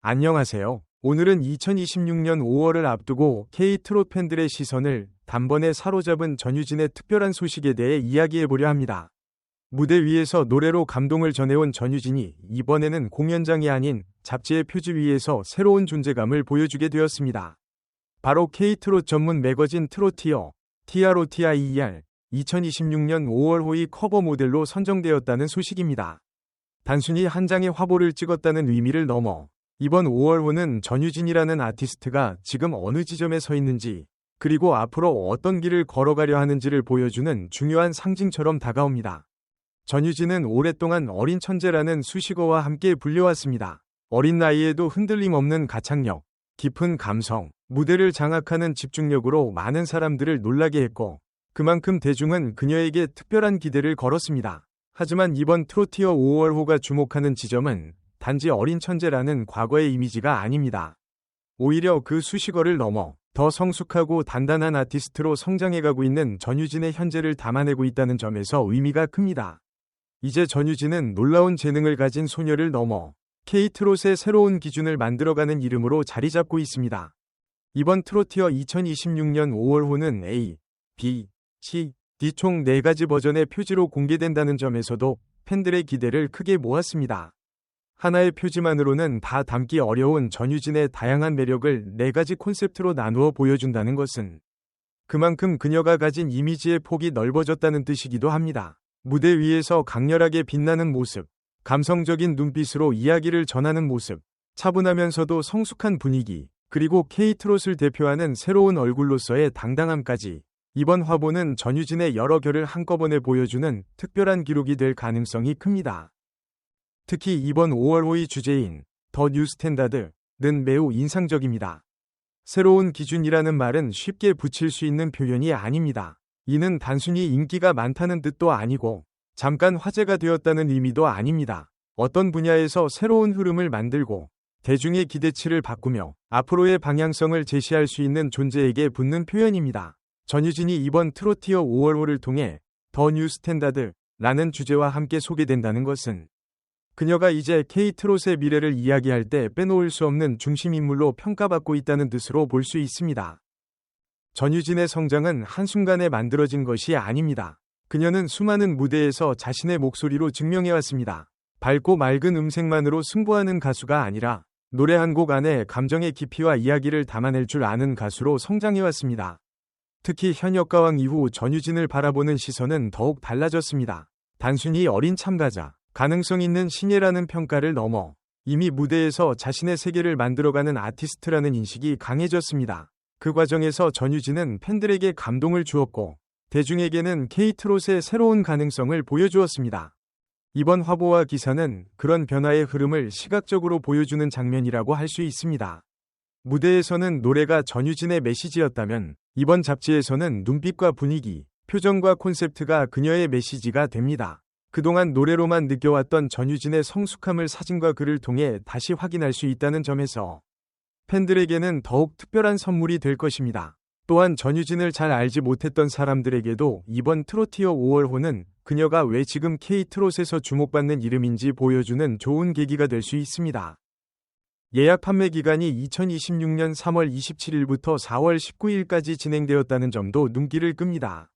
안녕하세요. 오늘은 2026년 5월을 앞두고 K-트롯 팬들의 시선을 단번에 사로잡은 전유진의 특별한 소식에 대해 이야기해보려 합니다. 무대 위에서 노래로 감동을 전해온 전유진이 이번에는 공연장이 아닌 잡지의 표지 위에서 새로운 존재감을 보여주게 되었습니다. 바로 K-트롯 전문 매거진 트로티어, TROTIER 2026년 5월 호의 커버 모델로 선정되었다는 소식입니다. 단순히 한 장의 화보를 찍었다는 의미를 넘어 이번 5월호는 전유진이라는 아티스트가 지금 어느 지점에 서 있는지, 그리고 앞으로 어떤 길을 걸어가려 하는지를 보여주는 중요한 상징처럼 다가옵니다. 전유진은 오랫동안 어린 천재라는 수식어와 함께 불려왔습니다. 어린 나이에도 흔들림 없는 가창력, 깊은 감성, 무대를 장악하는 집중력으로 많은 사람들을 놀라게 했고, 그만큼 대중은 그녀에게 특별한 기대를 걸었습니다. 하지만 이번 트로티어 5월호가 주목하는 지점은 단지 어린 천재라는 과거의 이미지가 아닙니다. 오히려 그 수식어를 넘어 더 성숙하고 단단한 아티스트로 성장해가고 있는 전유진의 현재를 담아내고 있다는 점에서 의미가 큽니다. 이제 전유진은 놀라운 재능을 가진 소녀를 넘어 K-트롯의 새로운 기준을 만들어가는 이름으로 자리잡고 있습니다. 이번 트로티어 2026년 5월호는 A, B, C, D 총 4가지 버전의 표지로 공개된다는 점에서도 팬들의 기대를 크게 모았습니다. 하나의 표지만으로는 다 담기 어려운 전유진의 다양한 매력을 4가지 콘셉트로 나누어 보여준다는 것은 그만큼 그녀가 가진 이미지의 폭이 넓어졌다는 뜻이기도 합니다. 무대 위에서 강렬하게 빛나는 모습, 감성적인 눈빛으로 이야기를 전하는 모습, 차분하면서도 성숙한 분위기, 그리고 K-트롯을 대표하는 새로운 얼굴로서의 당당함까지 이번 화보는 전유진의 여러 결을 한꺼번에 보여주는 특별한 기록이 될 가능성이 큽니다. 특히 이번 5월호의 주제인 더 뉴 스탠다드는 매우 인상적입니다. 새로운 기준이라는 말은 쉽게 붙일 수 있는 표현이 아닙니다. 이는 단순히 인기가 많다는 뜻도 아니고 잠깐 화제가 되었다는 의미도 아닙니다. 어떤 분야에서 새로운 흐름을 만들고 대중의 기대치를 바꾸며 앞으로의 방향성을 제시할 수 있는 존재에게 붙는 표현입니다. 전유진이 이번 트로티어 5월호를 통해 더 뉴 스탠다드라는 주제와 함께 소개된다는 것은 그녀가 이제 K-트롯의 미래를 이야기할 때 빼놓을 수 없는 중심인물로 평가받고 있다는 뜻으로 볼 수 있습니다. 전유진의 성장은 한순간에 만들어진 것이 아닙니다. 그녀는 수많은 무대에서 자신의 목소리로 증명해왔습니다. 밝고 맑은 음색만으로 승부하는 가수가 아니라 노래 한 곡 안에 감정의 깊이와 이야기를 담아낼 줄 아는 가수로 성장해왔습니다. 특히 현역가왕 이후 전유진을 바라보는 시선은 더욱 달라졌습니다. 단순히 어린 참가자, 가능성 있는 신예라는 평가를 넘어 이미 무대에서 자신의 세계를 만들어가는 아티스트라는 인식이 강해졌습니다. 그 과정에서 전유진은 팬들에게 감동을 주었고 대중에게는 K-트롯의 새로운 가능성을 보여주었습니다. 이번 화보와 기사는 그런 변화의 흐름을 시각적으로 보여주는 장면이라고 할 수 있습니다. 무대에서는 노래가 전유진의 메시지였다면 이번 잡지에서는 눈빛과 분위기, 표정과 콘셉트가 그녀의 메시지가 됩니다. 그동안 노래로만 느껴왔던 전유진의 성숙함을 사진과 글을 통해 다시 확인할 수 있다는 점에서 팬들에게는 더욱 특별한 선물이 될 것입니다. 또한 전유진을 잘 알지 못했던 사람들에게도 이번 트로티어 5월호는 그녀가 왜 지금 K-트롯에서 주목받는 이름인지 보여주는 좋은 계기가 될 수 있습니다. 예약 판매 기간이 2026년 3월 27일부터 4월 19일까지 진행되었다는 점도 눈길을 끕니다.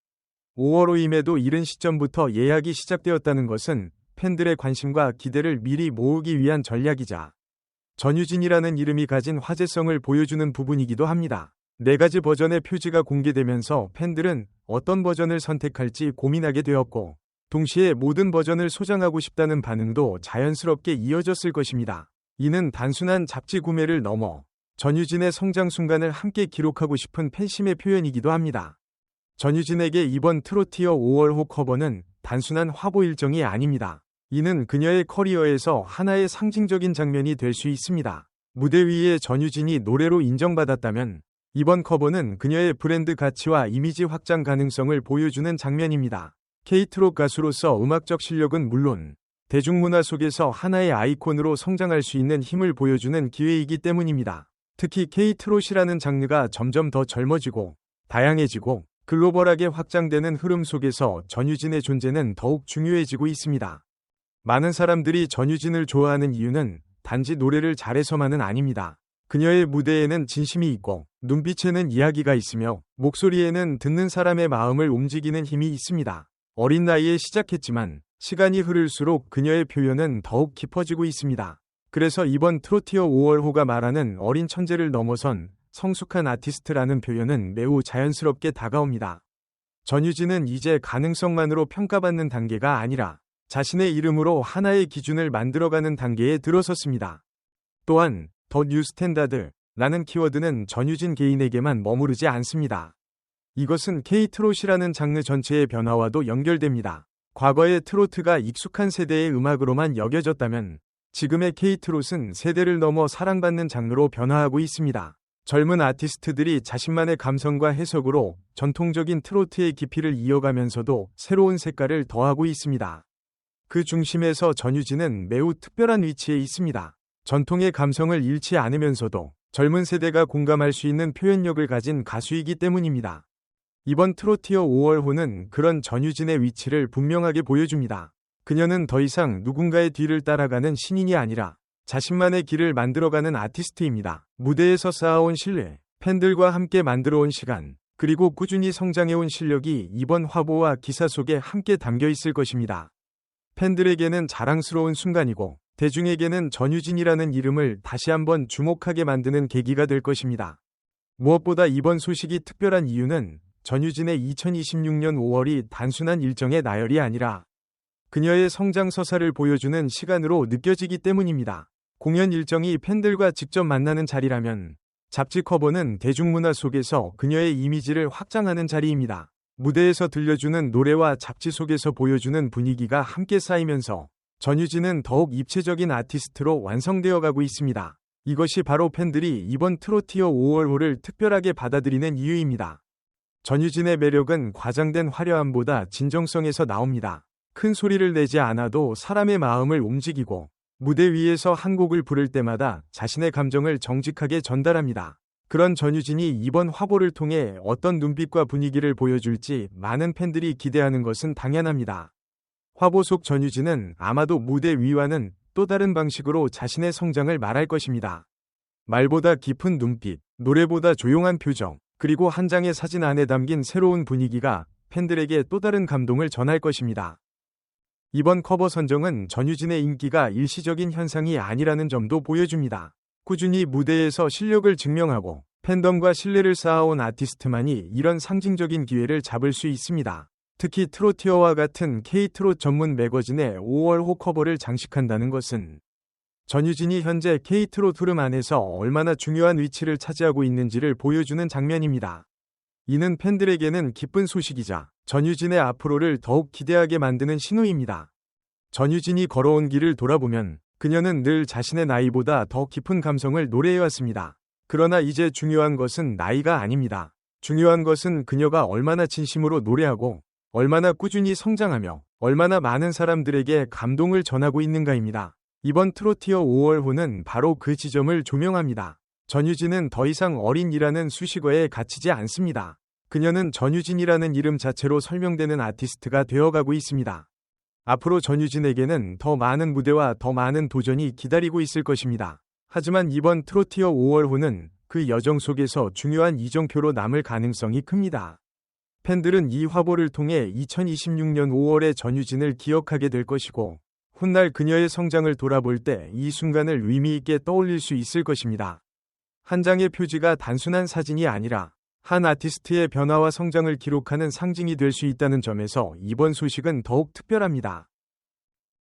5월호임에도 이른 시점부터 예약이 시작되었다는 것은 팬들의 관심과 기대를 미리 모으기 위한 전략이자 전유진이라는 이름이 가진 화제성을 보여주는 부분이기도 합니다. 4가지 버전의 표지가 공개되면서 팬들은 어떤 버전을 선택할지 고민하게 되었고 동시에 모든 버전을 소장하고 싶다는 반응도 자연스럽게 이어졌을 것입니다. 이는 단순한 잡지 구매를 넘어 전유진의 성장 순간을 함께 기록하고 싶은 팬심의 표현이기도 합니다. 전유진에게 이번 트로티어 5월호 커버는 단순한 화보 일정이 아닙니다. 이는 그녀의 커리어에서 하나의 상징적인 장면이 될 수 있습니다. 무대 위에 전유진이 노래로 인정받았다면 이번 커버는 그녀의 브랜드 가치와 이미지 확장 가능성을 보여주는 장면입니다. K-트롯 가수로서 음악적 실력은 물론 대중문화 속에서 하나의 아이콘으로 성장할 수 있는 힘을 보여주는 기회이기 때문입니다. 특히 K-트롯이라는 장르가 점점 더 젊어지고 다양해지고 글로벌하게 확장되는 흐름 속에서 전유진의 존재는 더욱 중요해지고 있습니다. 많은 사람들이 전유진을 좋아하는 이유는 단지 노래를 잘해서만은 아닙니다. 그녀의 무대에는 진심이 있고 눈빛에는 이야기가 있으며 목소리에는 듣는 사람의 마음을 움직이는 힘이 있습니다. 어린 나이에 시작했지만 시간이 흐를수록 그녀의 표현은 더욱 깊어지고 있습니다. 그래서 이번 트로티어 5월호가 말하는 어린 천재를 넘어선 성숙한 아티스트라는 표현은 매우 자연스럽게 다가옵니다. 전유진은 이제 가능성만으로 평가받는 단계가 아니라 자신의 이름으로 하나의 기준을 만들어가는 단계에 들어섰습니다. 또한 더 뉴 스탠다드라는 키워드는 전유진 개인에게만 머무르지 않습니다. 이것은 K-트롯이라는 장르 전체의 변화와도 연결됩니다. 과거의 트로트가 익숙한 세대의 음악으로만 여겨졌다면 지금의 K-트롯은 세대를 넘어 사랑받는 장르로 변화하고 있습니다. 젊은 아티스트들이 자신만의 감성과 해석으로 전통적인 트로트의 깊이를 이어가면서도 새로운 색깔을 더하고 있습니다. 그 중심에서 전유진은 매우 특별한 위치에 있습니다. 전통의 감성을 잃지 않으면서도 젊은 세대가 공감할 수 있는 표현력을 가진 가수이기 때문입니다. 이번 트로티어 5월호는 그런 전유진의 위치를 분명하게 보여줍니다. 그녀는 더 이상 누군가의 뒤를 따라가는 신인이 아니라 자신만의 길을 만들어가는 아티스트입니다. 무대에서 쌓아온 신뢰, 팬들과 함께 만들어온 시간, 그리고 꾸준히 성장해온 실력이 이번 화보와 기사 속에 함께 담겨 있을 것입니다. 팬들에게는 자랑스러운 순간이고 대중에게는 전유진이라는 이름을 다시 한번 주목하게 만드는 계기가 될 것입니다. 무엇보다 이번 소식이 특별한 이유는 전유진의 2026년 5월이 단순한 일정의 나열이 아니라 그녀의 성장 서사를 보여주는 시간으로 느껴지기 때문입니다. 공연 일정이 팬들과 직접 만나는 자리라면 잡지 커버는 대중문화 속에서 그녀의 이미지를 확장하는 자리입니다. 무대에서 들려주는 노래와 잡지 속에서 보여주는 분위기가 함께 쌓이면서 전유진은 더욱 입체적인 아티스트로 완성되어 가고 있습니다. 이것이 바로 팬들이 이번 트로티어 5월호를 특별하게 받아들이는 이유입니다. 전유진의 매력은 과장된 화려함보다 진정성에서 나옵니다. 큰 소리를 내지 않아도 사람의 마음을 움직이고 무대 위에서 한 곡을 부를 때마다 자신의 감정을 정직하게 전달합니다. 그런 전유진이 이번 화보를 통해 어떤 눈빛과 분위기를 보여줄지 많은 팬들이 기대하는 것은 당연합니다. 화보 속 전유진은 아마도 무대 위와는 또 다른 방식으로 자신의 성장을 말할 것입니다. 말보다 깊은 눈빛, 노래보다 조용한 표정, 그리고 한 장의 사진 안에 담긴 새로운 분위기가 팬들에게 또 다른 감동을 전할 것입니다. 이번 커버 선정은 전유진의 인기가 일시적인 현상이 아니라는 점도 보여줍니다. 꾸준히 무대에서 실력을 증명하고 팬덤과 신뢰를 쌓아온 아티스트만이 이런 상징적인 기회를 잡을 수 있습니다. 특히 트로티어와 같은 K-트롯 전문 매거진의 5월호 커버를 장식한다는 것은 전유진이 현재 K-트롯 흐름 안에서 얼마나 중요한 위치를 차지하고 있는지를 보여주는 장면입니다. 이는 팬들에게는 기쁜 소식이자 전유진의 앞으로를 더욱 기대하게 만드는 신호입니다. 전유진이 걸어온 길을 돌아보면 그녀는 늘 자신의 나이보다 더 깊은 감성을 노래해왔습니다. 그러나 이제 중요한 것은 나이가 아닙니다. 중요한 것은 그녀가 얼마나 진심으로 노래하고 얼마나 꾸준히 성장하며 얼마나 많은 사람들에게 감동을 전하고 있는가입니다. 이번 트로티어 5월호는 바로 그 지점을 조명합니다. 전유진은 더 이상 어린이라는 수식어에 갇히지 않습니다. 그녀는 전유진이라는 이름 자체로 설명되는 아티스트가 되어가고 있습니다. 앞으로 전유진에게는 더 많은 무대와 더 많은 도전이 기다리고 있을 것입니다. 하지만 이번 트로티어 5월호는 그 여정 속에서 중요한 이정표로 남을 가능성이 큽니다. 팬들은 이 화보를 통해 2026년 5월의 전유진을 기억하게 될 것이고 훗날 그녀의 성장을 돌아볼 때 이 순간을 의미있게 떠올릴 수 있을 것입니다. 한 장의 표지가 단순한 사진이 아니라 한 아티스트의 변화와 성장을 기록하는 상징이 될 수 있다는 점에서 이번 소식은 더욱 특별합니다.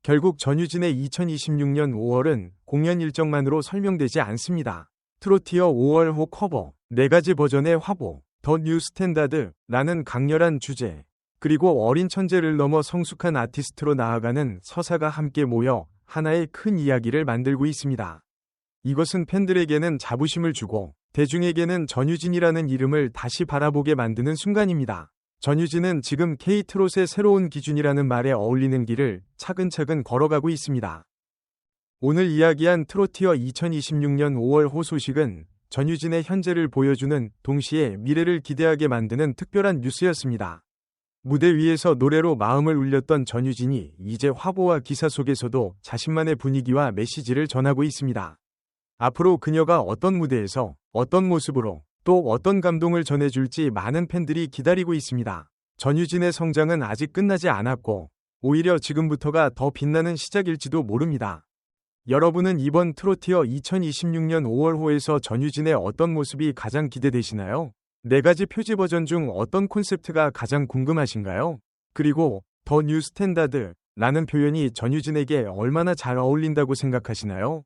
결국 전유진의 2026년 5월은 공연 일정만으로 설명되지 않습니다. 트로티어 5월호 커버, 4가지 버전의 화보, 더 뉴 스탠다드라는 강렬한 주제, 그리고 어린 천재를 넘어 성숙한 아티스트로 나아가는 서사가 함께 모여 하나의 큰 이야기를 만들고 있습니다. 이것은 팬들에게는 자부심을 주고 대중에게는 전유진이라는 이름을 다시 바라보게 만드는 순간입니다. 전유진은 지금 K-트롯의 새로운 기준이라는 말에 어울리는 길을 차근차근 걸어가고 있습니다. 오늘 이야기한 트로티어 2026년 5월호 소식은 전유진의 현재를 보여주는 동시에 미래를 기대하게 만드는 특별한 뉴스였습니다. 무대 위에서 노래로 마음을 울렸던 전유진이 이제 화보와 기사 속에서도 자신만의 분위기와 메시지를 전하고 있습니다. 앞으로 그녀가 어떤 무대에서 어떤 모습으로 또 어떤 감동을 전해줄지 많은 팬들이 기다리고 있습니다. 전유진의 성장은 아직 끝나지 않았고 오히려 지금부터가 더 빛나는 시작일지도 모릅니다. 여러분은 이번 트로티어 2026년 5월호에서 전유진의 어떤 모습이 가장 기대되시나요? 4가지 표지 버전 중 어떤 콘셉트가 가장 궁금하신가요? 그리고 더 뉴 스탠다드 라는 표현이 전유진에게 얼마나 잘 어울린다고 생각하시나요?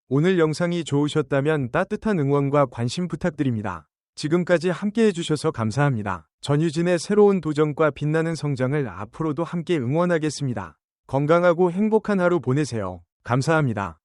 오늘 영상이 좋으셨다면 따뜻한 응원과 관심 부탁드립니다. 지금까지 함께 해주셔서 감사합니다. 전유진의 새로운 도전과 빛나는 성장을 앞으로도 함께 응원하겠습니다. 건강하고 행복한 하루 보내세요. 감사합니다.